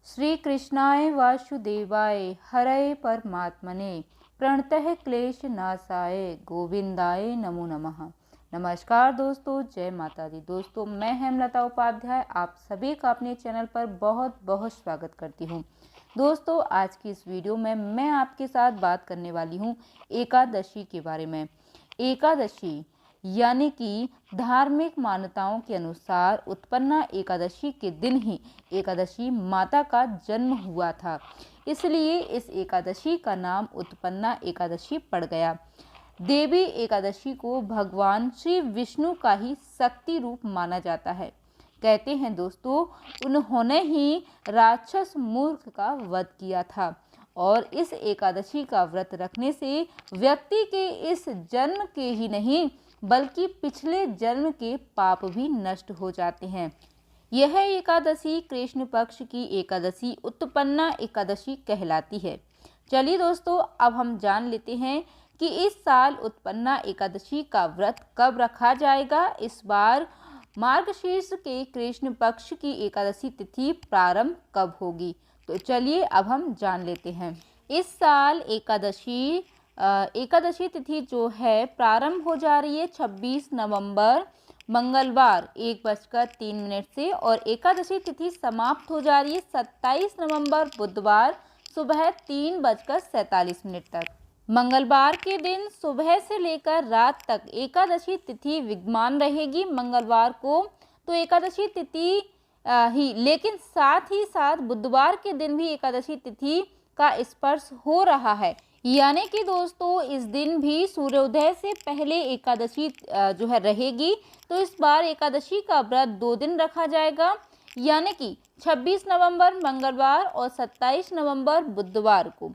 श्री कृष्णाय वासुदेवाय हरये परमात्मने प्रणतः क्लेश नाशाय गोविंदाय नमो नमः। नमस्कार दोस्तों, जय माता दी। दोस्तों, मैं हेमलता उपाध्याय आप सभी का अपने चैनल पर बहुत बहुत स्वागत करती हूँ। दोस्तों, आज की इस वीडियो में मैं आपके साथ बात करने वाली हूँ एकादशी के बारे में। एकादशी यानी कि धार्मिक मान्यताओं के अनुसार उत्पन्ना एकादशी के दिन ही एकादशी माता का जन्म हुआ था, इसलिए इस एकादशी का नाम उत्पन्ना एकादशी पड़ गया। देवी एकादशी को भगवान श्री विष्णु का ही शक्ति रूप माना जाता है। कहते हैं दोस्तों, उन्होंने ही राक्षस मूर्ख का वध किया था और इस एकादशी का व्रत रखने से व्यक्ति के इस जन्म के ही नहीं बल्कि पिछले जन्म के पाप भी नष्ट हो जाते हैं। यह एकादशी कृष्ण पक्ष की एकादशी उत्पन्ना एकादशी कहलाती है। चलिए दोस्तों, अब हम जान लेते हैं कि इस साल उत्पन्ना एकादशी का व्रत कब रखा जाएगा। इस बार मार्गशीर्ष के कृष्ण पक्ष की एकादशी तिथि प्रारंभ कब होगी, तो चलिए अब हम जान लेते हैं। इस साल एकादशी तिथि जो है प्रारंभ हो जा रही है 26 नवंबर मंगलवार 1:03 से और एकादशी तिथि समाप्त हो जा रही है 27 नवंबर बुधवार सुबह 3:47 तक। मंगलवार के दिन सुबह से लेकर रात तक एकादशी तिथि विद्यमान रहेगी। मंगलवार को तो एकादशी तिथि लेकिन साथ ही साथ बुधवार के दिन भी एकादशी तिथि का स्पर्श हो रहा है, यानी कि दोस्तों इस दिन भी सूर्योदय से पहले एकादशी जो है रहेगी। तो इस बार एकादशी का व्रत 2 दिन रखा जाएगा, यानी कि 26 नवंबर मंगलवार और 27 नवंबर बुधवार को।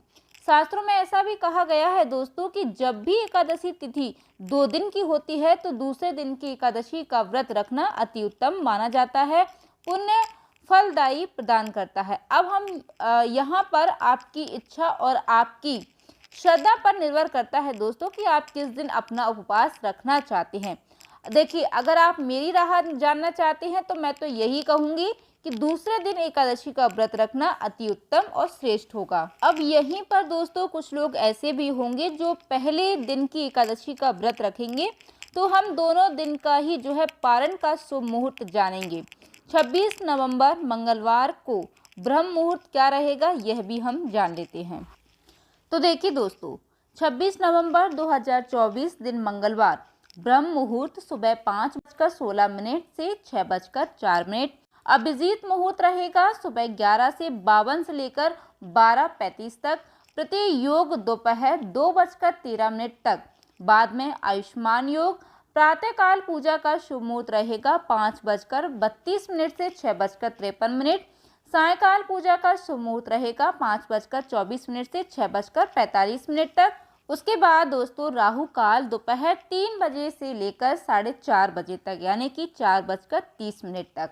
शास्त्रों में ऐसा भी कहा गया है दोस्तों कि जब भी एकादशी तिथि 2 दिन की होती है तो दूसरे दिन की एकादशी का व्रत रखना अति उत्तम माना जाता है, पुण्य फलदायी प्रदान करता है। अब हम यहाँ पर आपकी इच्छा और आपकी श्रद्धा पर निर्भर करता है दोस्तों कि आप किस दिन अपना उपवास रखना चाहते हैं। देखिए, अगर आप मेरी राह जानना चाहते हैं तो मैं तो यही कहूँगी कि दूसरे दिन एकादशी का व्रत रखना अति उत्तम और श्रेष्ठ होगा। अब यहीं पर दोस्तों कुछ लोग ऐसे भी होंगे जो पहले दिन की एकादशी का व्रत रखेंगे, तो हम दोनों दिन का ही जो है पारण का शुभ मुहूर्त जानेंगे। 26 नवंबर मंगलवार को ब्रह्म मुहूर्त क्या रहेगा यह भी हम जान लेते हैं। तो देखिए दोस्तों, 26 नवंबर 2024 दिन मंगलवार ब्रह्म मुहूर्त सुबह 5:16 से 6:04। अभिजीत मुहूर्त रहेगा सुबह 11 से 52 से लेकर 12:35 तक। प्रति योग दोपहर 2:13 तक। बाद में आयुष्मान योग। प्रातःकाल पूजा का शुभ मुहूर्त रहेगा 5:32 से 6:53। सायकाल पूजा का शुभ मुहूर्त रहेगा 5:24 से 6:45 तक। उसके बाद दोस्तों राहु काल दोपहर 3 बजे से लेकर 4:30 बजे तक, यानी कि 4:30 तक।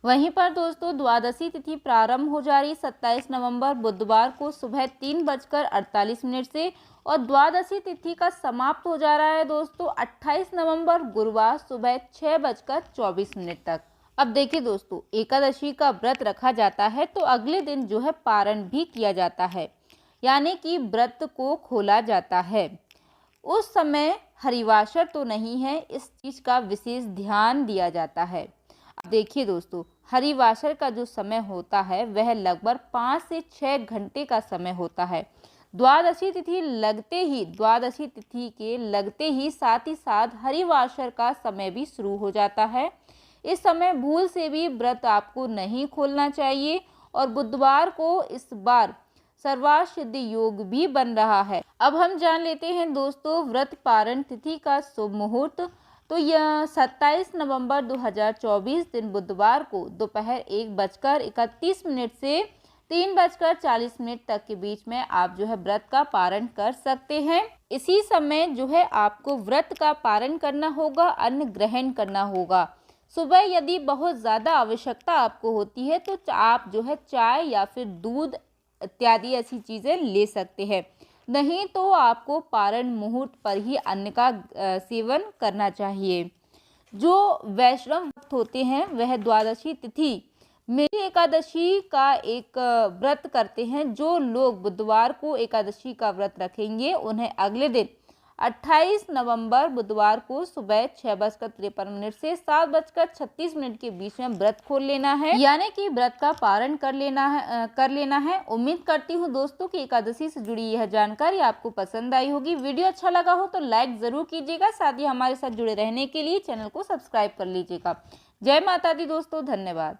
वहीं पर दोस्तों द्वादशी तिथि प्रारंभ हो जा रही 27 नवंबर बुधवार को सुबह 3:48 से और द्वादशी तिथि का समाप्त हो जा रहा है दोस्तों 28 नवंबर गुरुवार सुबह 6:24 तक। अब देखिए दोस्तों, एकादशी का व्रत रखा जाता है तो अगले दिन जो है पारण भी किया जाता है, यानी कि व्रत को खोला जाता है। उस समय हरिवासर तो नहीं है, इस चीज का विशेष ध्यान दिया जाता है। अब देखिए दोस्तों, हरिवासर का जो समय होता है वह लगभग 5 से 6 घंटे का समय होता है। द्वादशी तिथि के लगते ही साथ हरिवासर का समय भी शुरू हो जाता है। इस समय भूल से भी व्रत आपको नहीं खोलना चाहिए और बुधवार को इस बार सर्वासिद्धि योग भी बन रहा है। अब हम जान लेते हैं दोस्तों व्रत पारण तिथि का शुभ मुहूर्त। तो यह 27 नवंबर 2024 दिन बुधवार को दोपहर 1:31 से 3:40 तक के बीच में आप जो है व्रत का पारण कर सकते हैं। इसी समय जो है आपको व्रत का पारण करना होगा, अन्न ग्रहण करना होगा। सुबह यदि बहुत ज़्यादा आवश्यकता आपको होती है तो आप जो है चाय या फिर दूध इत्यादि ऐसी चीज़ें ले सकते हैं, नहीं तो आपको पारण मुहूर्त पर ही अन्न का सेवन करना चाहिए। जो वैष्णव भक्त होते हैं वह द्वादशी तिथि मेरी एकादशी का एक व्रत करते हैं। जो लोग बुधवार को एकादशी का व्रत रखेंगे उन्हें अगले दिन 28 नवंबर बुधवार को सुबह 6:53 से 7:36 के बीच में व्रत खोल लेना है, यानी कि व्रत का पारण कर लेना है। उम्मीद करती हूँ दोस्तों कि एकादशी से जुड़ी यह जानकारी आपको पसंद आई होगी। वीडियो अच्छा लगा हो तो लाइक जरूर कीजिएगा, साथ ही हमारे साथ जुड़े रहने के लिए चैनल को सब्सक्राइब कर लीजिएगा। जय माता दी दोस्तों, धन्यवाद।